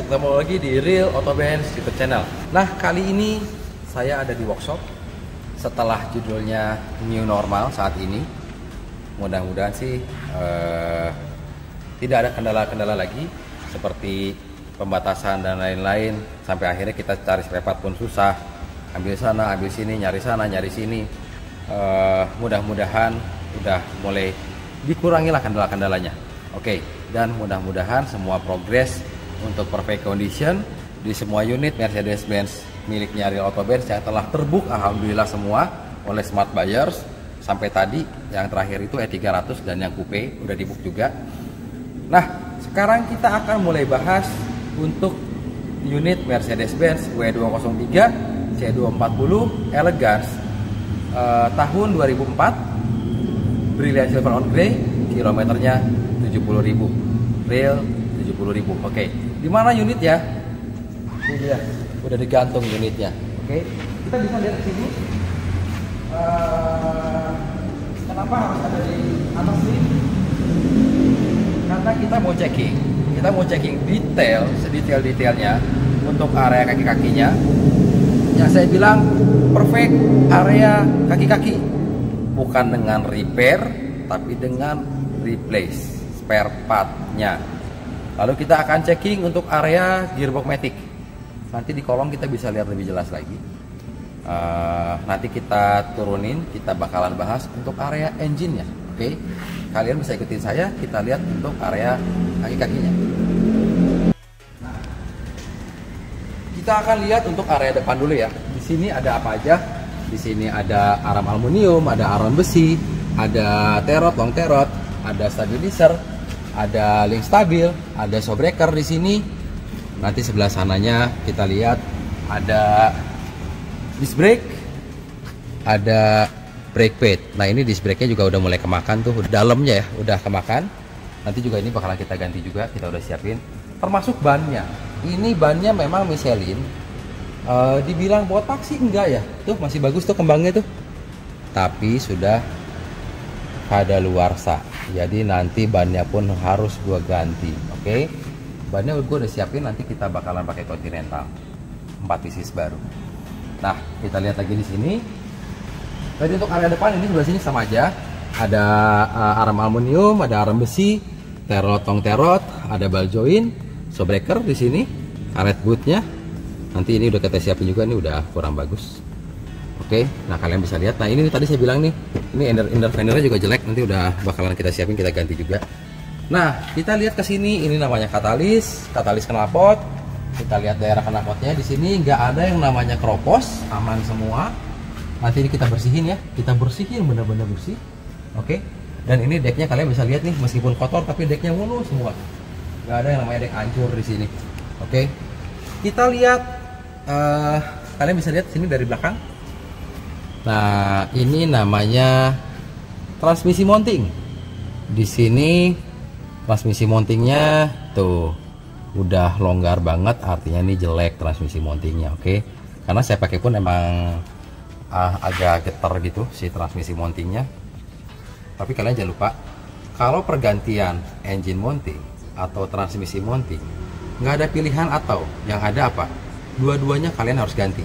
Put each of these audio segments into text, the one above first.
ketemu lagi di Real Auto Benz YouTube channel. Nah, kali ini saya ada di workshop setelah judulnya New Normal saat ini. Mudah-mudahan sih tidak ada kendala-kendala lagi seperti pembatasan dan lain-lain. Sampai akhirnya kita cari spare part pun susah. Ambil sana, ambil sini, nyari sana, nyari sini. Mudah-mudahan udah mulai dikurangi lah kendala-kendalanya. Oke, dan mudah-mudahan semua progres untuk perfect condition di semua unit Mercedes-Benz miliknya Real Auto Benz yang telah terbook alhamdulillah semua oleh smart buyers. Sampai tadi yang terakhir itu E300 dan yang coupe udah dibook juga. Nah, sekarang kita akan mulai bahas untuk unit Mercedes-Benz W203 C240 Elegance tahun 2004, Brilliant Silver on Grey, kilometernya 70.000, real 70.000. Oke, di mana unitnya? Ini dia, udah digantung unitnya. Oke, kita bisa lihat di sini. Kenapa harus ada di atas sini? Karena kita mau checking detail, sedetail-detailnya untuk area kaki-kakinya. Yang saya bilang perfect area kaki-kaki, bukan dengan repair, tapi dengan replace spare partnya. Lalu kita akan checking untuk area gearbox matic. Nanti di kolom kita bisa lihat lebih jelas lagi. Nanti kita turunin, kita bakalan bahas untuk area engine-nya. Oke, kalian bisa ikutin saya. Kita lihat untuk area kaki-kakinya. Nah, kita akan lihat untuk area depan dulu ya. Di sini ada apa aja? Di sini ada arm aluminium, ada arm besi, ada terot, long terot, ada stabilizer, ada link stabil, ada shock breaker di sini. Nanti sebelah sananya kita lihat ada disc brake, ada brake pad. Nah, ini disc brake-nya juga udah mulai kemakan tuh, dalamnya ya udah kemakan. Nanti juga ini bakalan kita ganti juga, kita udah siapin. Termasuk bannya. Ini bannya memang Michelin. Dibilang botak sih enggak ya. Tuh masih bagus tuh kembangnya tuh. Tapi sudah kadaluarsa. Jadi nanti bannya pun harus gua ganti. Oke. Bannya gua udah siapin, nanti kita bakalan pakai Continental 4 pieces baru. Nah, kita lihat lagi di sini. Jadi untuk area depan ini sebelah sini sama aja. Ada arm aluminium, ada arm besi, terot, tong terot, ada ball joint, shock breaker di sini, karet bootnya. Nanti ini udah kita siapin juga, ini udah kurang bagus. Oke, nah kalian bisa lihat. Nah, ini tadi saya bilang nih, ini inner fendernya juga jelek. Nanti udah bakalan kita siapin, kita ganti juga. Nah, kita lihat ke sini, ini namanya katalis knalpot. Kita lihat daerah knalpotnya di sini nggak ada yang namanya kropos, aman semua. Nanti ini kita bersihin ya, kita bersihin bener-bener bersih. Oke, dan ini decknya kalian bisa lihat nih, meskipun kotor tapi decknya mulus semua. Nggak ada yang namanya deck hancur di sini. Oke, kita lihat, kalian bisa lihat sini dari belakang. Nah, ini namanya transmisi mounting. Di sini transmisi mountingnya tuh udah longgar banget, artinya ini jelek transmisi mountingnya. Oke, karena saya pakai pun emang agak getar gitu si transmisi mountingnya. Tapi kalian jangan lupa, kalau pergantian engine mounting atau transmisi mounting nggak ada pilihan, atau yang ada apa, dua-duanya kalian harus ganti,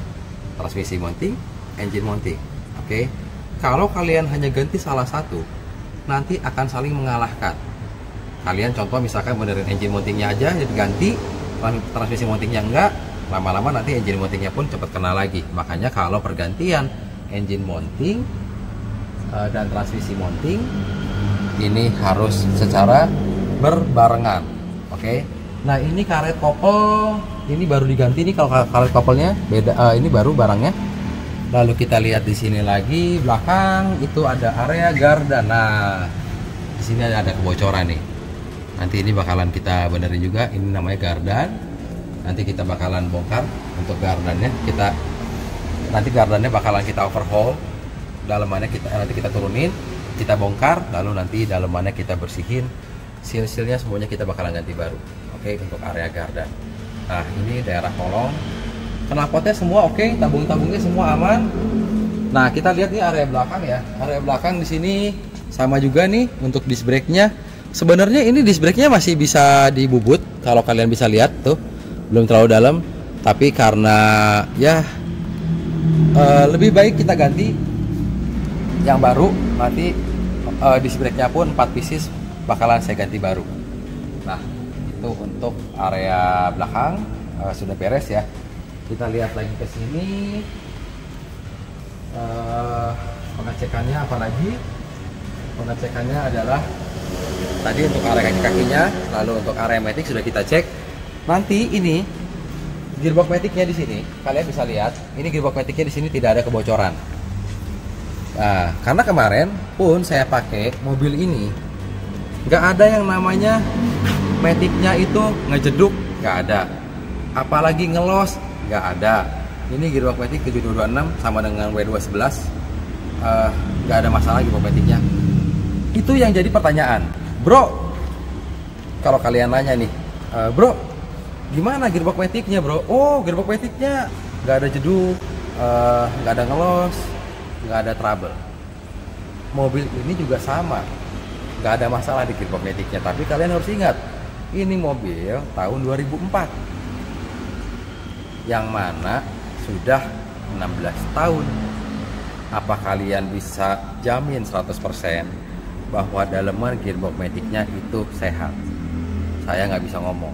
transmisi mounting, engine mounting. Oke, kalau kalian hanya ganti salah satu, nanti akan saling mengalahkan. Kalian contoh misalkan benerin engine mountingnya aja diganti, transmisi mountingnya enggak, lama-lama nanti engine mountingnya pun cepat kena lagi. Makanya kalau pergantian engine mounting dan transmisi mounting ini harus secara berbarengan. Oke. Nah, ini karet kopel ini baru diganti nih. Kalau karet kopelnya beda, ini baru barangnya. Lalu kita lihat di sini lagi belakang itu ada area gardan. Nah, di sini ada kebocoran nih. Nanti ini bakalan kita benerin juga. Ini namanya gardan. Nanti kita bakalan bongkar untuk gardannya. Nanti gardannya bakalan kita overhaul. Dalamannya nanti kita turunin, kita bongkar, lalu nanti dalamannya kita bersihin. Seal-sealnya semuanya kita bakalan ganti baru. Oke, untuk area gardan. Nah, ini daerah kolong. Knalpotnya semua oke, tabung-tabungnya semua aman. Nah, kita lihat nih area belakang ya. Area belakang di sini sama juga nih untuk disc brake-nya. Sebenarnya ini disc brake-nya masih bisa dibubut, kalau kalian bisa lihat tuh. belum terlalu dalam, tapi karena ya lebih baik kita ganti yang baru. Nanti disc brake-nya pun 4 pieces bakalan saya ganti baru. Nah, itu untuk area belakang sudah beres ya. Kita lihat lagi ke sini, pengecekannya apalagi. Pengecekannya adalah tadi untuk area kaki-kakinya, lalu untuk area matic sudah kita cek. Nanti ini gearbox maticnya di sini, kalian bisa lihat, ini gearbox maticnya di sini tidak ada kebocoran. Nah, karena kemarin pun saya pakai mobil ini, nggak ada yang namanya maticnya itu ngejeduk, nggak ada. Apalagi ngelos, nggak ada. Ini gearbox matic 7226 sama dengan W211, nggak ada masalah gearbox maticnya. Itu yang jadi pertanyaan, bro. Kalau kalian nanya nih, bro, gimana gearbox maticnya, bro? Oh, gearbox maticnya nggak ada jeduk, nggak ada ngelos, nggak ada trouble. Mobil ini juga sama, nggak ada masalah di gearbox maticnya. Tapi kalian harus ingat, ini mobil tahun 2004, yang mana sudah 16 tahun. Apa kalian bisa jamin 100% bahwa daleman gearbox maticnya itu sehat? Saya nggak bisa ngomong.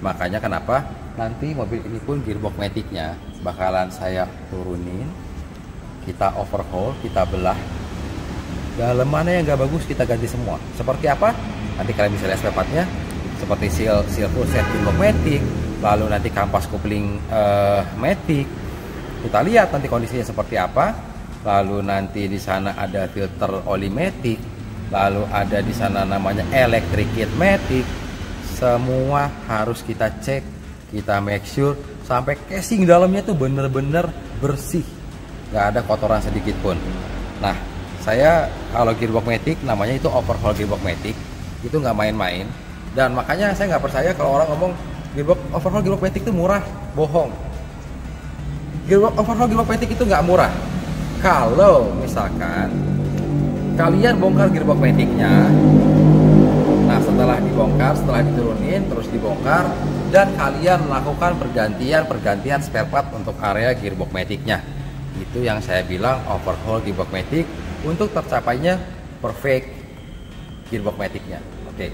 Makanya kenapa nanti mobil ini pun gearbox maticnya bakalan saya turunin, kita overhaul, kita belah. Dalemannya yang nggak bagus kita ganti semua. Seperti apa? Nanti kalian bisa lihat spare partnya. Seperti seal full set gearbox matic, lalu nanti kampas kopling matic. Kita lihat nanti kondisinya seperti apa. Lalu nanti di sana ada filter oli matic, lalu ada di sana namanya electric kit matic. Semua harus kita cek, kita make sure sampai casing dalamnya tuh bener-bener bersih, nggak ada kotoran sedikit pun. Nah, saya kalau gearbox matic namanya itu overhaul gearbox matic, itu nggak main-main. Dan makanya saya nggak percaya kalau orang ngomong overhaul gearbox matic itu murah, bohong. Overhaul gearbox matic itu nggak murah. Kalau misalkan kalian bongkar gearbox maticnya, nah setelah dibongkar, setelah diturunin, terus dibongkar, dan kalian melakukan pergantian spare part untuk area gearbox maticnya, itu yang saya bilang overhaul gearbox matic untuk tercapainya perfect gearbox maticnya. Oke,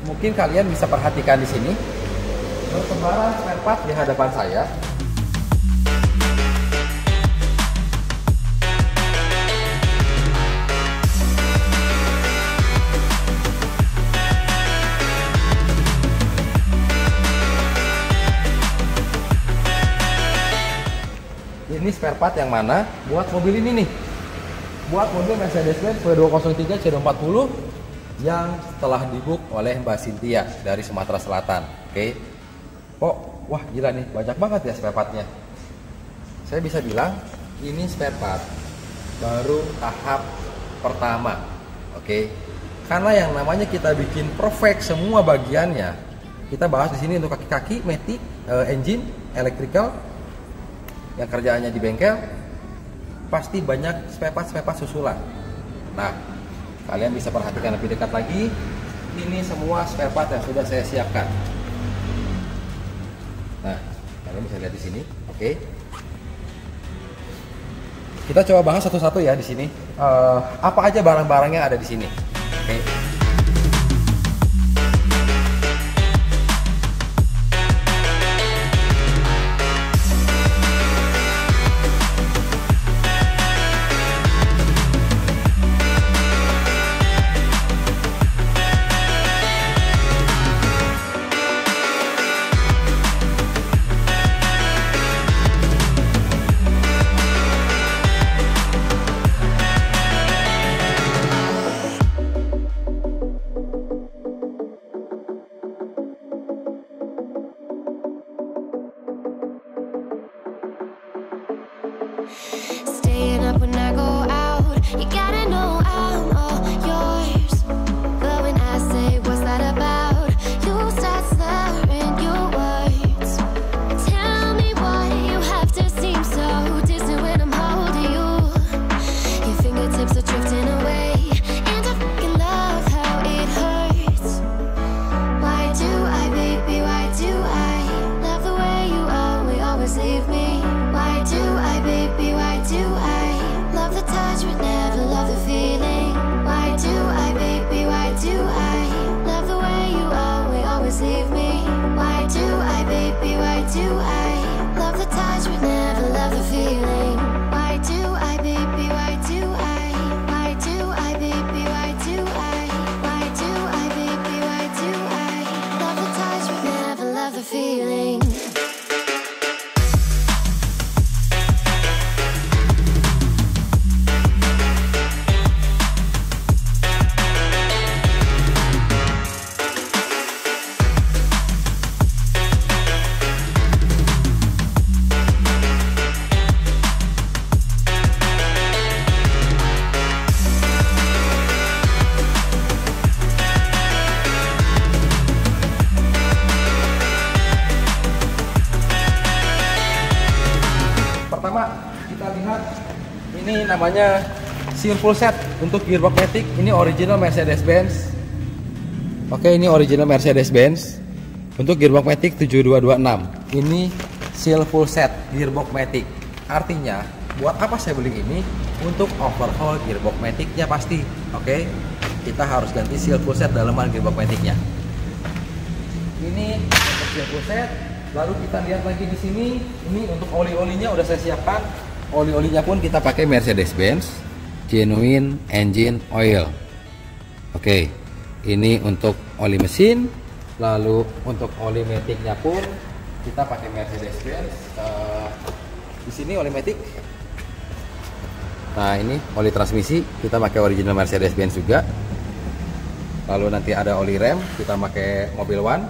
mungkin kalian bisa perhatikan di sini pertebaran spare part di hadapan saya. Ini spare part yang mana buat mobil ini nih, buat mobil Mercedes-Benz W203 C240 yang telah dibook oleh Mbak Cynthia dari Sumatera Selatan. Oke, wah gila nih, banyak banget ya spare partnya. Saya bisa bilang ini spare part baru tahap pertama. Oke, karena yang namanya kita bikin perfect semua bagiannya, kita bahas di sini untuk kaki-kaki, matic, engine, electrical, yang kerjaannya di bengkel, pasti banyak spare part susulan. Nah, kalian bisa perhatikan lebih dekat lagi. Ini semua spare part yang sudah saya siapkan. Nah, kalian bisa lihat di sini. Oke. Kita coba bahas satu-satu ya di sini. Apa aja barang-barang yang ada di sini. Oke. Staying up when I go out, you gotta know I'm all yours. But when I say what's that about, you start slurring your words. Tell me why you have to seem so distant when I'm holding you. Your fingertips are drifting away, and I fucking love how it hurts. Why do I, baby, why do I love the Pertama kita lihat ini namanya seal full set untuk gearbox matic. Ini original Mercedes-Benz. Oke, ini original Mercedes-Benz untuk gearbox matic 7226. Ini seal full set gearbox matic. Artinya buat apa saya beli ini? Untuk overhaul gearbox maticnya pasti. Oke, kita harus ganti seal full set dalaman gearbox maticnya. Ini untuk seal full set. Lalu kita lihat lagi di sini. Ini untuk oli-olinya udah saya siapkan. Oli-olinya pun kita pakai Mercedes-Benz Genuine Engine Oil. Oke, ini untuk oli mesin. Lalu untuk oli maticnya pun kita pakai Mercedes-Benz. Di sini oli matic. Nah, ini oli transmisi kita pakai original Mercedes-Benz juga. Lalu nanti ada oli rem kita pakai Mobil One.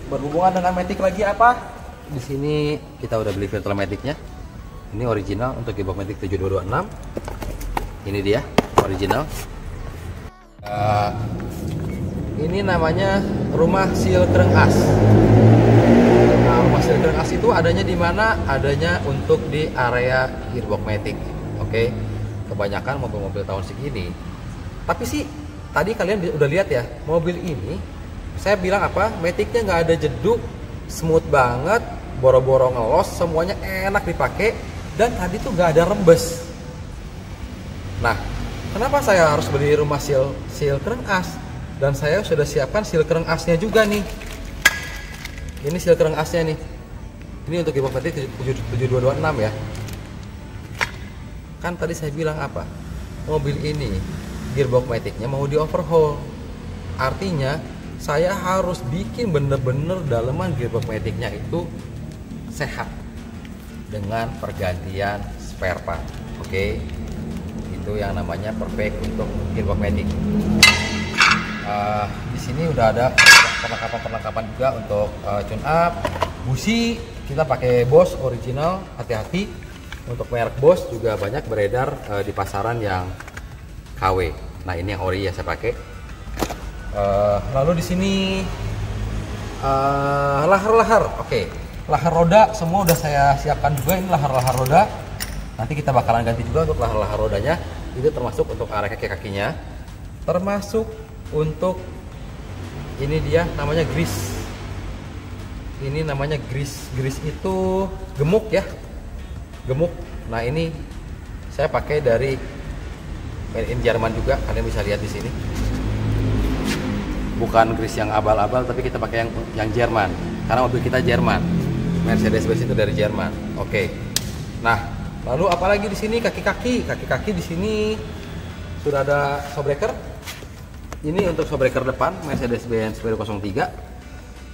Berhubungan dengan matic lagi apa? Di sini kita udah beli filter maticnya. Ini original untuk gearbox matic 7226. Ini dia original. Ini namanya rumah seal kreng as. Nah, rumah seal kreng as itu adanya di mana? Adanya untuk di area gearbox matic. Oke, kebanyakan mobil-mobil tahun segini. Tapi sih tadi kalian udah lihat ya, mobil ini saya bilang apa? Maticnya nggak ada jeduk, smooth banget, boro-boro ngelos, semuanya enak dipakai, dan tadi tuh nggak ada rembes. Nah, kenapa saya harus beli rumah seal kreng as? Dan saya sudah siapkan seal kreng asnya juga nih. Ini seal kreng asnya nih. Ini untuk gearbox matic 7226 ya. Kan tadi saya bilang apa? Mobil ini gearbox maticnya mau di overhaul. Artinya saya harus bikin bener-bener daleman gearbox maticnya itu sehat dengan pergantian spare part. Oke, itu yang namanya perfect untuk gearbox matic. Di sini udah ada perlengkapan juga untuk tune up. Busi kita pakai Bosch original, hati-hati. Untuk merek Bosch juga banyak beredar di pasaran yang KW. Nah, ini yang ori ya saya pakai. Lalu di sini lahar-lahar. Oke, lahar roda semua udah saya siapkan juga. Ini lahar-lahar roda. Nanti kita bakalan ganti juga untuk lahar-lahar rodanya. Itu termasuk untuk area kaki-kakinya. Termasuk untuk ini dia namanya grease. Ini namanya grease. Grease itu gemuk ya. Gemuk. Nah, ini saya pakai dari made in Jerman juga. Kalian bisa lihat di sini. Bukan grease yang abal-abal, tapi kita pakai yang Jerman. Karena mobil kita Jerman. Mercedes-Benz itu dari Jerman. Oke. Nah, lalu apalagi di sini kaki-kaki di sini sudah ada showbreaker. Ini untuk showbreaker depan Mercedes-Benz W03.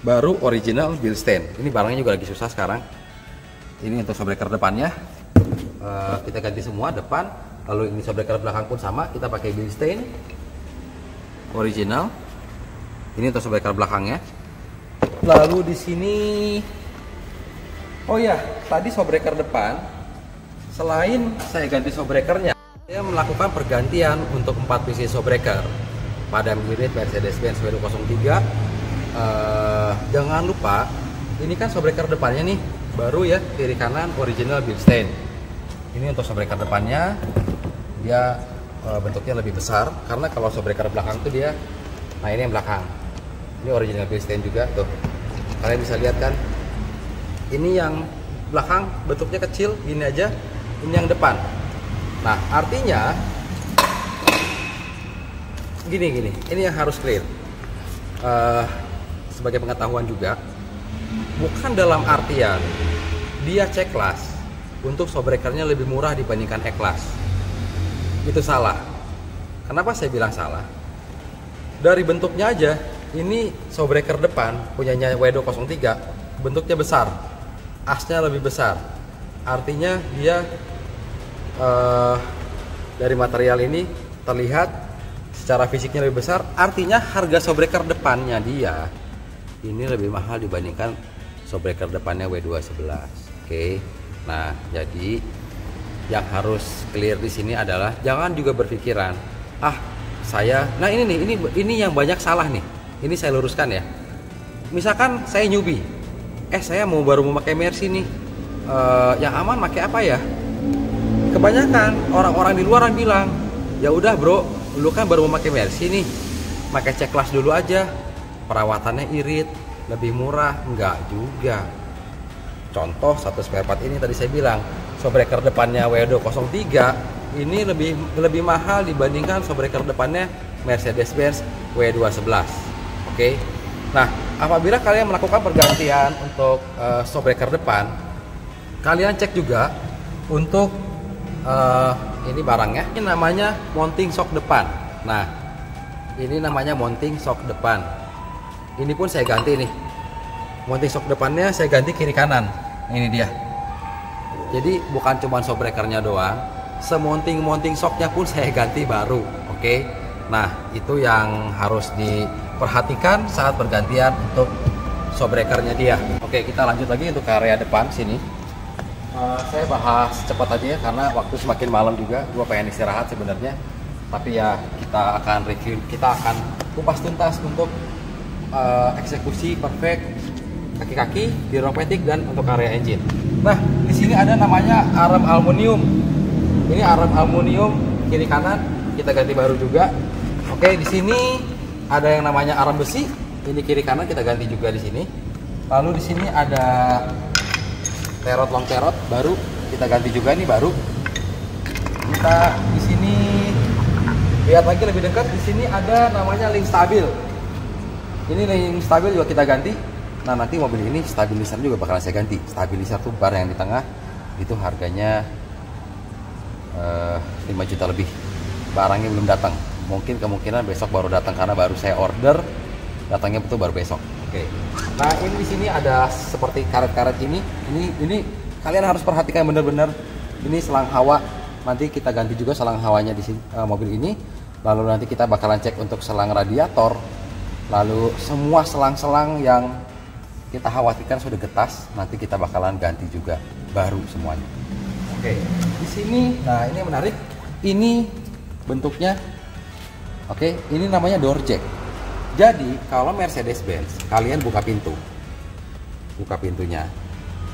Baru original Bilstein. Ini barangnya juga lagi susah sekarang. Ini untuk showbreaker depannya. Kita ganti semua depan. Lalu ini showbreaker belakang pun sama. Kita pakai Bilstein original. Ini untuk showbreaker belakangnya. Lalu di sini, oh ya, tadi showbreaker depan, selain saya ganti showbreakernya, saya melakukan pergantian untuk 4 pieces showbreaker pada mirip Mercedes-Benz W03. Jangan lupa, ini kan showbreaker depannya nih, baru ya, kiri kanan original Bilstein. Ini untuk showbreaker depannya, dia bentuknya lebih besar, karena kalau showbreaker belakang tuh dia, nah ini yang belakang. Ini original Bilstein juga tuh. Kalian bisa lihat kan? Ini yang belakang bentuknya kecil gini aja. Ini yang depan. Nah, artinya gini. Ini yang harus clear. Sebagai pengetahuan juga, bukan dalam artian dia C-Class untuk showbreakernya lebih murah dibandingkan E-Class. Itu salah. Kenapa saya bilang salah? Dari bentuknya aja. Ini showbreaker depan punyanya W203 bentuknya besar, asnya lebih besar. Artinya dia dari material ini terlihat secara fisiknya lebih besar. Artinya harga showbreaker depannya dia ini lebih mahal dibandingkan showbreaker depannya W211. Oke. Nah, jadi yang harus clear di sini adalah jangan juga berpikiran, nah ini yang banyak salah nih. Ini saya luruskan ya. Misalkan saya newbie, saya baru mau pakai Mercy nih, yang aman pakai apa ya? Kebanyakan orang-orang di luar bilang, ya udah bro, lu kan baru mau pakai Mercy nih, pakai C-Class dulu aja, perawatannya irit, lebih murah. Enggak juga. Contoh satu spare part ini tadi saya bilang, shockbreaker depannya W203 ini lebih mahal dibandingkan shockbreaker depannya Mercedes-Benz W211. Oke. Nah, apabila kalian melakukan pergantian untuk shockbreaker depan, kalian cek juga untuk ini barangnya. Ini namanya mounting shock depan. Nah, ini namanya mounting shock depan. Ini pun saya ganti nih. Mounting shock depannya saya ganti kiri kanan. Ini dia. Jadi bukan cuma shockbreakernya doang, semounting shocknya pun saya ganti baru. Oke. Nah, itu yang harus diperhatikan saat pergantian untuk shockbreakernya dia. Oke, kita lanjut lagi untuk area depan sini. Saya bahas cepat aja ya, karena waktu semakin malam juga, gue pengen istirahat sebenarnya. Tapi ya kita akan review, kita akan kupas tuntas untuk eksekusi perfect kaki-kaki, gyromatic, dan untuk area engine. Nah, di sini ada namanya arm aluminium. Ini arm aluminium kiri kanan kita ganti baru juga. Oke, di sini ada yang namanya arm besi. Ini kiri kanan kita ganti juga di sini. Lalu di sini ada terot long terot baru kita ganti juga, ini baru. Kita di sini lihat lagi lebih dekat, di sini ada namanya link stabil. Ini link stabil juga kita ganti. Nah, nanti mobil ini stabilizer juga bakalan saya ganti. Stabilizer tuh bar yang di tengah itu harganya 5 juta lebih. Barangnya belum datang. Mungkin kemungkinan besok baru datang karena baru saya order. Datangnya betul baru besok. Oke. Nah, ini di sini ada seperti karet-karet ini. Ini kalian harus perhatikan benar-benar. Ini selang hawa. Nanti kita ganti juga selang hawanya di sini, mobil ini. Lalu nanti kita bakalan cek untuk selang radiator. Lalu semua selang-selang yang kita khawatirkan sudah getas, nanti kita bakalan ganti juga baru semuanya. Oke. Di sini, nah ini menarik. Ini bentuknya. Oke, ini namanya door jack. Jadi kalau Mercedes-Benz kalian buka pintunya,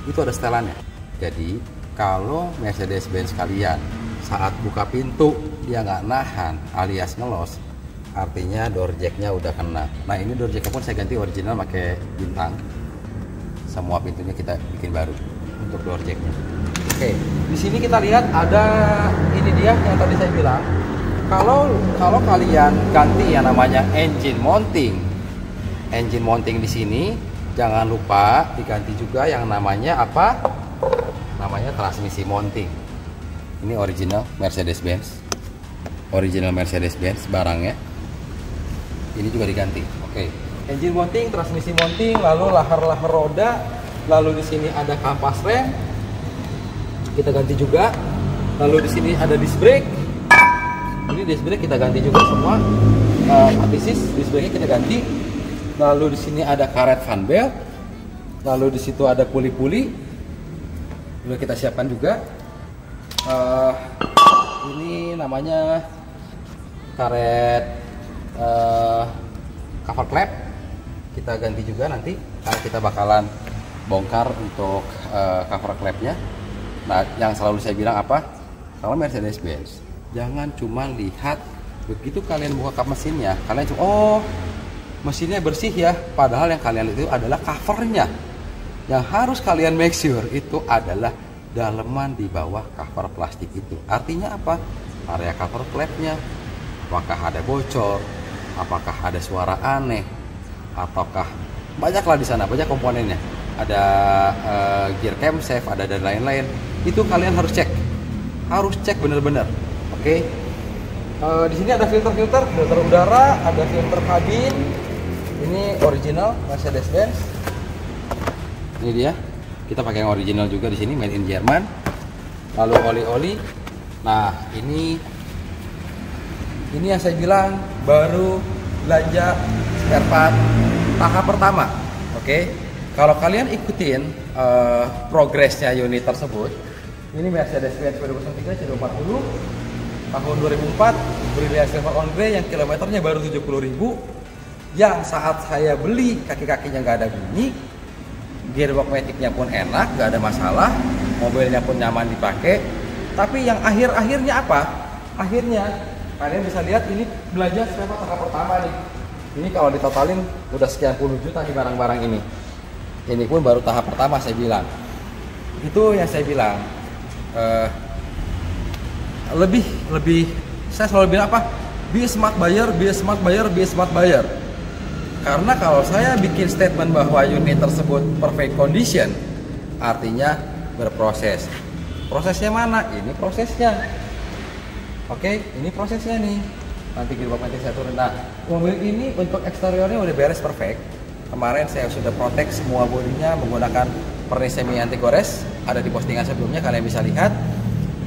itu ada setelannya. Jadi kalau Mercedes-Benz kalian saat buka pintu dia nggak nahan alias ngelos, artinya door jacknya udah kena. Nah, ini door jacknya pun saya ganti original pakai bintang. Semua pintunya kita bikin baru untuk door jacknya. Oke, di sini kita lihat ada ini dia yang tadi saya bilang. Kalau kalian ganti yang namanya engine mounting di sini, jangan lupa diganti juga yang namanya apa? Namanya transmisi mounting. Ini original Mercedes-Benz barangnya. Ini juga diganti. Oke. Engine mounting, transmisi mounting, lalu lahar-lahar roda, lalu di sini ada kampas rem. Kita ganti juga. Lalu di sini ada disc brake. Ini disc brake kita ganti juga semua. Partisis disc brake kita ganti. Lalu di sini ada karet fan belt. Lalu di situ ada puli-puli. Lalu kita siapkan juga. Ini namanya karet cover flap. Kita ganti juga nanti karena kita bakalan bongkar untuk cover flapnya. Nah, yang selalu saya bilang apa? Kalau Mercedes-Benz, jangan cuma lihat begitu kalian buka kap mesinnya, kalian cuma mesinnya bersih ya, padahal yang kalian lihat itu adalah covernya. Yang harus kalian make sure itu adalah daleman di bawah cover plastik itu. Artinya apa? Area cover flapnya, apakah ada bocor, apakah ada suara aneh, ataukah banyaklah di sana, banyak komponennya. Ada gear camshaft, ada dan lain-lain. Itu kalian harus cek bener-bener. Oke. Di sini ada filter udara, ada filter kabin. Ini original Mercedes-Benz. Ini dia. Kita pakai yang original juga di sini, made in Jerman. Lalu oli-oli. Nah, ini yang saya bilang baru belanja spare part tahap pertama. Oke. Kalau kalian ikutin progresnya unit tersebut, ini Mercedes-Benz W203 C240 tahun 2004, berilia silver on grey yang kilometernya baru 70.000, yang saat saya beli kaki-kakinya nggak ada bunyi, gearbox maticnya pun enak, nggak ada masalah, mobilnya pun nyaman dipakai. Tapi yang akhirnya apa? Akhirnya kalian bisa lihat ini belanja berapa tahap pertama nih. Ini kalau ditotalin udah sekian puluh juta di barang-barang ini. Ini pun baru tahap pertama saya bilang. Itu yang saya bilang. Lebih saya selalu bilang apa? Be a smart buyer, be a smart buyer, be a smart buyer. Karena kalau saya bikin statement bahwa unit tersebut perfect condition, artinya berproses. Prosesnya mana? Ini prosesnya. Oke, ini prosesnya nih. Nanti gearbox matic saya turun. Nah, mobil ini untuk eksteriornya udah beres perfect. Kemarin saya sudah protect semua bodinya menggunakan pernis semi anti gores. Ada di postingan sebelumnya, kalian bisa lihat.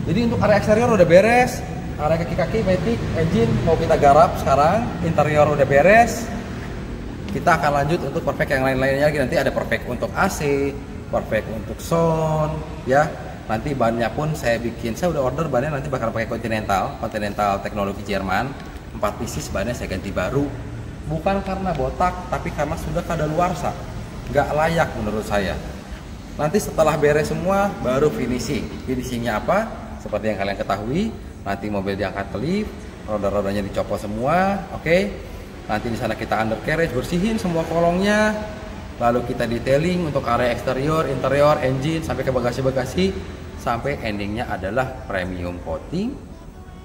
Jadi untuk area eksterior udah beres, area kaki-kaki, matic, engine mau kita garap sekarang. Interior udah beres. Kita akan lanjut untuk perfect yang lain-lainnya lagi. Nanti ada perfect untuk AC, perfect untuk sound, ya. Nanti bannya pun saya bikin, saya udah order bannya nanti bakal pakai Continental teknologi Jerman. 4 pieces bannya saya ganti baru. Bukan karena botak, tapi karena sudah kadaluarsa. Nggak layak menurut saya. Nanti setelah beres semua, baru finishing. Finishingnya apa? Seperti yang kalian ketahui, nanti mobil diangkat ke lift, roda-rodanya dicopot semua, oke. Nanti di sana kita undercarriage, bersihin semua kolongnya, lalu kita detailing untuk area eksterior, interior, engine, sampai ke bagasi-bagasi, sampai endingnya adalah premium coating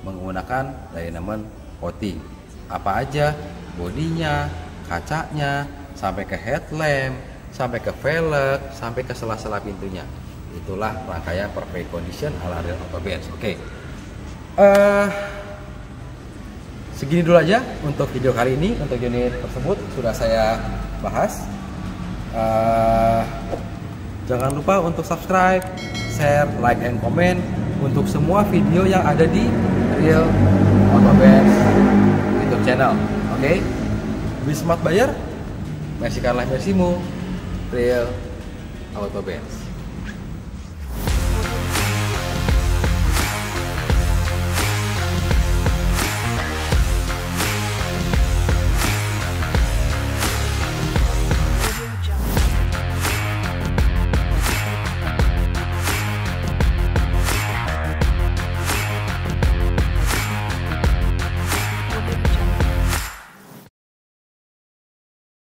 menggunakan diamond coating. Apa aja? Bodinya, kacanya, sampai ke headlamp, sampai ke velg, sampai ke sela-sela pintunya. Itulah rangkaian perfect condition ala real auto Benz. Oke. Segini dulu aja untuk video kali ini. Untuk unit tersebut sudah saya bahas. Jangan lupa untuk subscribe, share, like, and comment untuk semua video yang ada di Real Auto Benz YouTube channel. Oke, Be smart buyer, merci karena mercimu, Real Auto Benz.